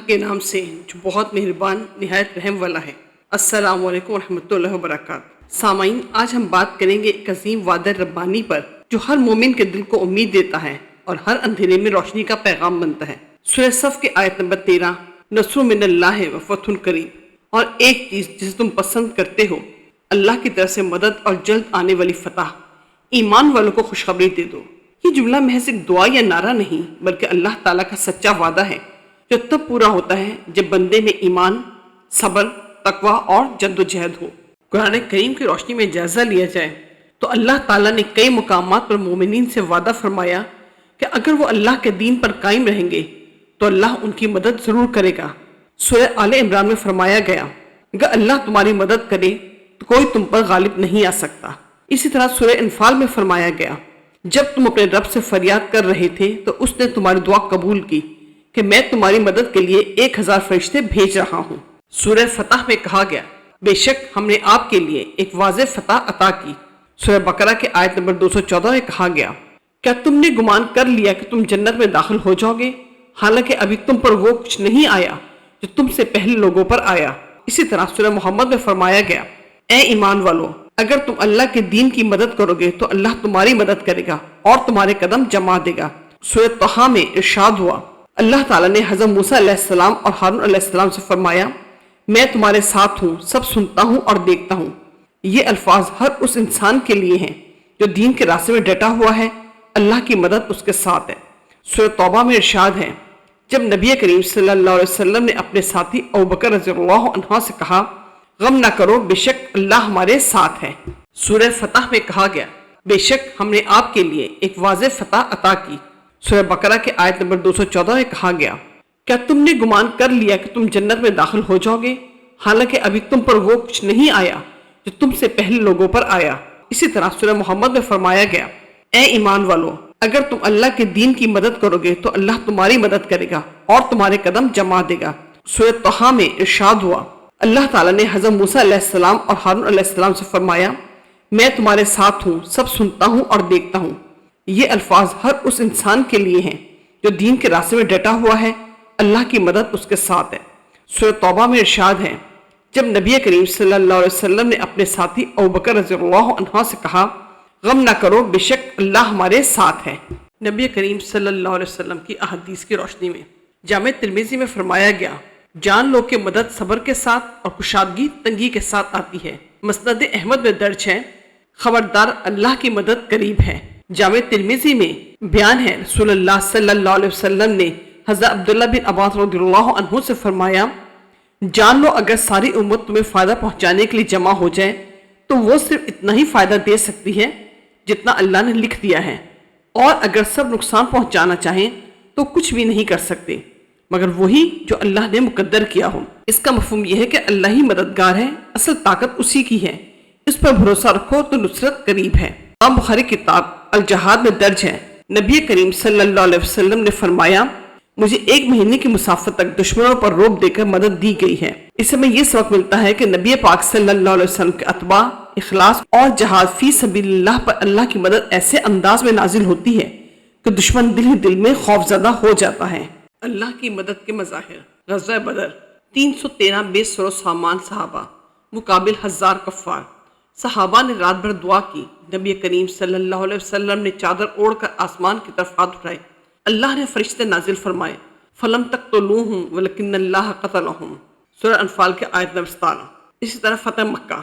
کے نام سے جو بہت مہربان نہایت رحم والا ہے۔ السلام علیکم ورحمۃ اللہ وبرکاتہ۔ سامعین، آج ہم بات کریں گے ایک عظیم وعدہ ربانی پر جو ہر مومن کے دل کو امید دیتا ہے اور ہر اندھیرے میں روشنی کا پیغام بنتا ہے۔ سورہ صف کی آیت نمبر 13، نصر من اللہ و فتح قریب۔ اور ایک چیز جسے تم پسند کرتے ہو، اللہ کی طرف سے مدد اور جلد آنے والی فتح، ایمان والوں کو خوشخبری دے دو۔ یہ جملہ محض ایک دعا یا نعرہ نہیں بلکہ اللہ تعالیٰ کا سچا وعدہ ہے جو تب پورا ہوتا ہے جب بندے میں ایمان، صبر، تقوی اور جد و جہد ہو۔ قرآن کریم کی روشنی میں جائزہ لیا جائے تو اللہ تعالیٰ نے کئی مقامات پر مومنین سے وعدہ فرمایا کہ اگر وہ اللہ کے دین پر قائم رہیں گے تو اللہ ان کی مدد ضرور کرے گا۔ سورہ آل عمران میں فرمایا گیا، اگر اللہ تمہاری مدد کرے تو کوئی تم پر غالب نہیں آ سکتا۔ اسی طرح سورہ انفال میں فرمایا گیا، جب تم اپنے رب سے فریاد کر رہے تھے تو اس نے تمہاری دعا قبول کی کہ میں تمہاری مدد کے لیے 1000 فرشتے بھیج رہا ہوں۔ سورہ فتح میں کہا گیا، بے شک ہم نے آپ کے لیے ایک واضح فتح عطا کی۔ سورہ بقرہ کے آیت نمبر 214 میں کہا گیا، کیا تم نے گمان کر لیا کہ تم جنت میں داخل ہو جاؤ گے، حالانکہ ابھی تم پر وہ کچھ نہیں آیا جو تم سے پہلے لوگوں پر آیا۔ اسی طرح سورہ محمد میں فرمایا گیا، اے ایمان والو، اگر تم اللہ کے دین کی مدد کرو گے تو اللہ تمہاری مدد کرے گا اور تمہارے قدم جما دے گا۔ سورہ طہ میں ارشاد ہوا، اللہ تعالیٰ نے حضرت موسیٰ علیہ السلام اور ہارون علیہ السلام سے فرمایا، میں تمہارے ساتھ ہوں، سب سنتا ہوں اور دیکھتا ہوں۔ یہ الفاظ ہر اس انسان کے لیے ہیں جو دین کے راستے میں ڈٹا ہوا ہے، اللہ کی مدد اس کے ساتھ ہے۔ سورہ توبہ میں ارشاد ہے، جب نبی کریم صلی اللہ علیہ وسلم نے اپنے ساتھی ابوبکر رضی اللہ عنہ سے کہا، غم نہ کرو، بے شک اللہ ہمارے ساتھ ہے۔ سورہ فتح میں کہا گیا، بے شک ہم نے آپ کے لیے ایک واضح فتح عطا کی۔ سورہ بقرہ کے آیت نمبر 214 میں کہا گیا، کیا تم نے گمان کر لیا کہ تم جنت میں داخل ہو جاؤ گے، حالانکہ ابھی تم پر وہ کچھ نہیں آیا جو تم سے پہلے لوگوں پر آیا۔ اسی طرح سورہ محمد میں فرمایا گیا، اے ایمان والو، اگر تم اللہ کے دین کی مدد کرو گے تو اللہ تمہاری مدد کرے گا اور تمہارے قدم جما دے گا۔ سورہ طہ میں ارشاد ہوا، اللہ تعالیٰ نے حضرت موسیٰ علیہ السلام اور ہارون علیہ السلام سے فرمایا، میں تمہارے ساتھ ہوں، سب سنتا ہوں اور دیکھتا ہوں۔ یہ الفاظ ہر اس انسان کے لیے ہیں جو دین کے راستے میں ڈٹا ہوا ہے، اللہ کی مدد اس کے ساتھ ہے۔ سورہ توبہ میں ارشاد ہے، جب نبی کریم صلی اللہ علیہ وسلم نے اپنے ساتھی ابوبکر رضی اللہ عنہ سے کہا، غم نہ کرو، بے شک اللہ ہمارے ساتھ ہے۔ نبی کریم صلی اللہ علیہ وسلم کی احادیث کی روشنی میں جامع ترمذی میں فرمایا گیا، جان لو کہ مدد صبر کے ساتھ اور کشادگی تنگی کے ساتھ آتی ہے۔ مسند احمد میں درج ہے، خبردار اللہ کی مدد قریب ہے۔ جامع ترمذی میں بیان ہے، رسول اللہ صلی اللہ علیہ وسلم نے حضرت عبداللہ بن عباس رضی اللہ عنہ سے فرمایا، جان لو اگر ساری امت تمہیں فائدہ پہنچانے کے لیے جمع ہو جائے تو وہ صرف اتنا ہی فائدہ دے سکتی ہے جتنا اللہ نے لکھ دیا ہے، اور اگر سب نقصان پہنچانا چاہیں تو کچھ بھی نہیں کر سکتے مگر وہی جو اللہ نے مقدر کیا ہو۔ اس کا مفہوم یہ ہے کہ اللہ ہی مددگار ہے، اصل طاقت اسی کی ہے، اس پر بھروسہ رکھو تو نصرت قریب ہے۔ امام بخاری کتاب الجہاد میں درج ہے، نبی کریم صلی اللہ علیہ وسلم نے فرمایا، مجھے 1 مہینے کی مسافت تک دشمنوں پر روب دے کر مدد دی گئی ہے۔ اس سے ہمیں یہ سبق ملتا ہے کہ نبی پاک صلی اللہ علیہ وسلم کے اتباع، اخلاص اور جہاد فی سبیل اللہ پر اللہ کی مدد ایسے انداز میں نازل ہوتی ہے کہ دشمن دل ہی دل میں خوف زدہ ہو جاتا ہے۔ اللہ کی مدد کے مظاہر۔ غزوہ بدر، 313 بے سر و سامان صحابہ، مقابل 1000 کفار۔ صحابہ نے رات بھر دعا کی، نبی کریم صلی اللہ علیہ وسلم نے چادر اوڑھ کر آسمان کی طرف ہاتھ اٹھائے، اللہ نے فرشتے نازل فرمائے، فلم تقتلوہم ولکن اللہ قتلہم۔ سورہ انفال کے آیت نمبر 17۔ اسی طرح فتح مکہ،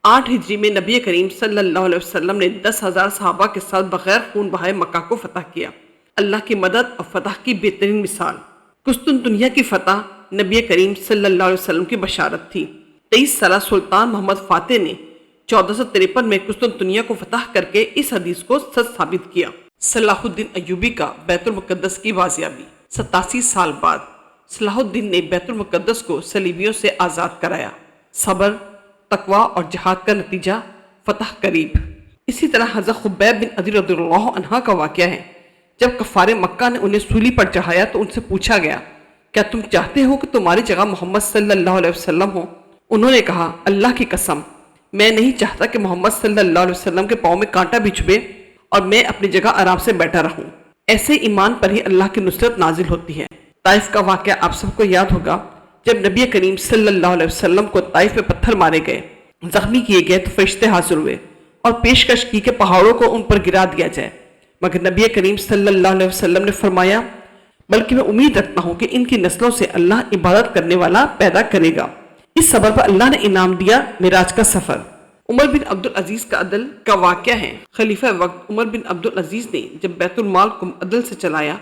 8 ہجری میں نبی کریم صلی اللہ علیہ وسلم نے 10,000 صحابہ کے ساتھ بغیر خون بہائے مکہ کو فتح کیا۔ اللہ کی مدد اور فتح کی بہترین مثال۔ قسطنطنیہ کی فتح نبی کریم صلی اللہ علیہ وسلم کی بشارت تھی۔ 23 سالہ سلطان محمد فاتح نے 1453 میں قسطنطنیہ کو فتح کر کے اس حدیث کو سچ ثابت کیا۔ صلاح الدین ایوبی کا بیت المقدس کی بازیابی۔ 87 سال بعد صلاح الدین نے بیت المقدس کو صلیبیوں سے آزاد کرایا۔ صبر، تقوی اور جہاد کا نتیجہ، فتح قریب۔ اسی طرح حضرت خبیب بن عدی رضی اللہ عنہ کا واقعہ ہے، جب کفار مکہ نے انہیں سولی پر چڑھایا تو ان سے پوچھا گیا، کیا تم چاہتے ہو کہ تمہاری جگہ محمد صلی اللہ علیہ وسلم ہو؟ انہوں نے کہا، اللہ کی قسم، میں نہیں چاہتا کہ محمد صلی اللہ علیہ وسلم کے پاؤں میں کانٹا بھی چبھے اور میں اپنی جگہ آرام سے بیٹھا رہوں۔ ایسے ایمان پر ہی اللہ کی نصرت نازل ہوتی ہے۔ طائف کا واقعہ آپ سب کو یاد ہوگا، جب نبی کریم صلی اللہ علیہ وسلم کو طائف میں پتھر مارے گئے، زخمی کیے گئے، تو فرشتے حاضر ہوئے اور پیشکش کی کہ پہاڑوں کو ان پر گرا دیا جائے، مگر نبی کریم صلی اللہ علیہ وسلم نے فرمایا بلکہ میں امید رکھتا ہوں کہ ان کی نسلوں سے اللہ عبادت کرنے والا پیدا کرے گا۔ اس صبر پر اللہ نے انعام دیا معراج کا سفر۔ عمر بن عبدالعزیز کا عدل کا واقعہ ہے۔ خلیفہ وقت عمر بن عبدالعزیز نے جب بیت المال کو عدل سے چلایا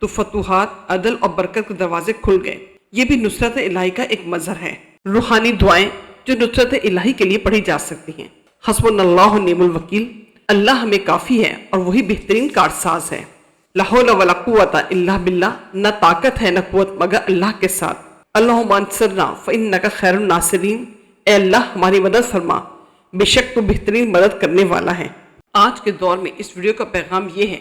تو فتوحات، عدل اور برکت کے دروازے کھل گئے۔ یہ بھی نصرت الہی کا ایک مظہر ہے۔ روحانی دعائیں جو نصرت الہی کے لیے پڑھی جا سکتی ہیں۔ حسبنا اللہ و نعم الوکیل، اللہ ہمیں کافی ہے اور وہی بہترین کارساز ہے۔ لا حول ولا قوت الا باللہ، نہ طاقت ہے نہ قوت مگر اللہ کے ساتھ۔ اللہم انصرنا فانک خیر الناصرین، اے اللہ ہماری مدد فرما، بے شک تو بہترین مدد کرنے والا ہے۔ آج کے دور میں اس ویڈیو کا پیغام یہ ہے،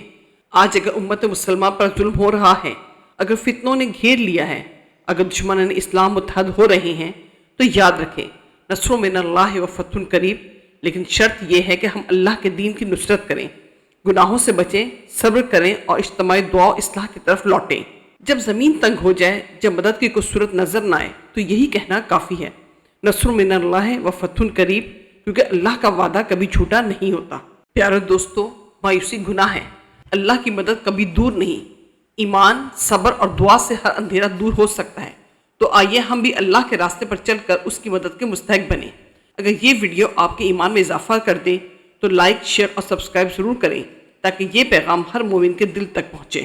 آج اگر امت مسلمہ پر ظلم ہو رہا ہے، اگر فتنوں نے گھیر لیا ہے، اگر دشمنان اسلام متحد ہو رہے ہیں، تو یاد رکھیں نصر من اللہ و فتح قریب، لیکن شرط یہ ہے کہ ہم اللہ کے دین کی نصرت کریں، گناہوں سے بچیں، صبر کریں اور اجتماعی دعا و اصلاح کی طرف لوٹیں۔ جب زمین تنگ ہو جائے، جب مدد کی کوئی صورت نظر نہ آئے، تو یہی کہنا کافی ہے، نصر من اللہ و فتح قریب، کیونکہ اللہ کا وعدہ کبھی جھوٹا نہیں ہوتا۔ پیارے دوستو، مایوسی گناہ ہے، اللہ کی مدد کبھی دور نہیں۔ ایمان، صبر اور دعا سے ہر اندھیرا دور ہو سکتا ہے۔ تو آئیے ہم بھی اللہ کے راستے پر چل کر اس کی مدد کے مستحق بنیں۔ اگر یہ ویڈیو آپ کے ایمان میں اضافہ کر دے تو لائک، شیئر اور سبسکرائب ضرور کریں تاکہ یہ پیغام ہر مومن کے دل تک پہنچے۔